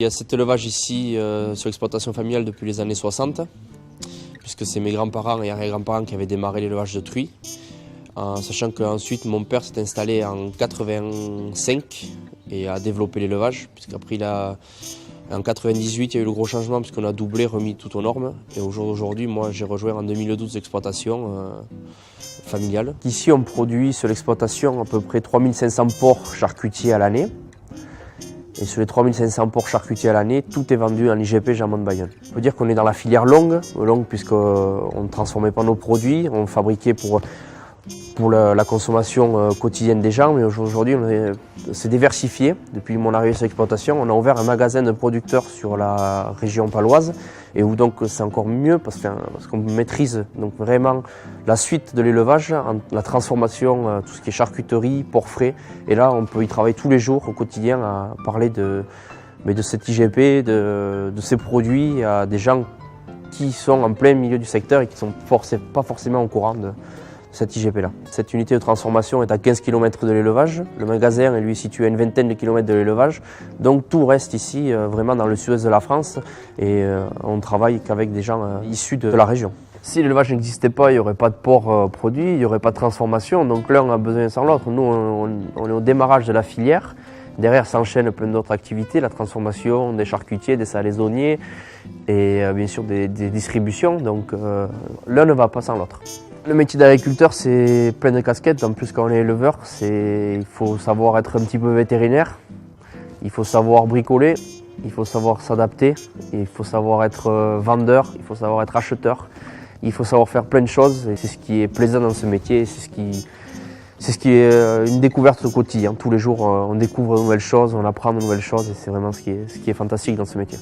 Il y a cet élevage ici sur l'exploitation familiale depuis les années 60, puisque c'est mes grands-parents et arrière-grands-parents qui avaient démarré l'élevage de truies. Sachant qu'ensuite mon père s'est installé en 85 et a développé l'élevage, puisqu'après en 98 il y a eu le gros changement puisqu'on a doublé, remis tout aux normes. Et aujourd'hui, moi j'ai rejoint en 2012 l'exploitation familiale. Ici on produit sur l'exploitation à peu près 3500 porcs charcutiers à l'année. Et sur les 3500 porcs charcutiers à l'année, tout est vendu en IGP Jambon de Bayonne. On peut dire qu'on est dans la filière longue puisqu'on ne transformait pas nos produits, on fabriquait pour la consommation quotidienne des gens, mais aujourd'hui c'est diversifié. Depuis mon arrivée sur l'exploitation, on a ouvert un magasin de producteurs sur la région paloise, et où donc c'est encore mieux parce qu'on maîtrise donc vraiment la suite de l'élevage, la transformation, tout ce qui est charcuterie, porc frais, et là on peut y travailler tous les jours au quotidien à parler de cet IGP, de ces produits à des gens qui sont en plein milieu du secteur et qui ne sont pas forcément au courant de cette IGP-là. Cette unité de transformation est à 15 km de l'élevage. Le magasin est lui situé à une vingtaine de kilomètres de l'élevage. Donc tout reste ici vraiment dans le sud-est de la France et on travaille qu'avec des gens issus de la région. Si l'élevage n'existait pas, il n'y aurait pas de porc produit, il n'y aurait pas de transformation. Donc l'un a besoin sans l'autre. Nous, on est au démarrage de la filière. Derrière s'enchaînent plein d'autres activités, la transformation des charcutiers, des salaisonniers et bien sûr des distributions. Donc l'un ne va pas sans l'autre. Le métier d'agriculteur, c'est plein de casquettes. En plus, quand on est éleveur, il faut savoir être un petit peu vétérinaire, il faut savoir bricoler, il faut savoir s'adapter, il faut savoir être vendeur, il faut savoir être acheteur, il faut savoir faire plein de choses. Et c'est ce qui est plaisant dans ce métier, c'est ce qui est une découverte au quotidien. Tous les jours, on découvre de nouvelles choses, on apprend de nouvelles choses et c'est vraiment ce qui est fantastique dans ce métier.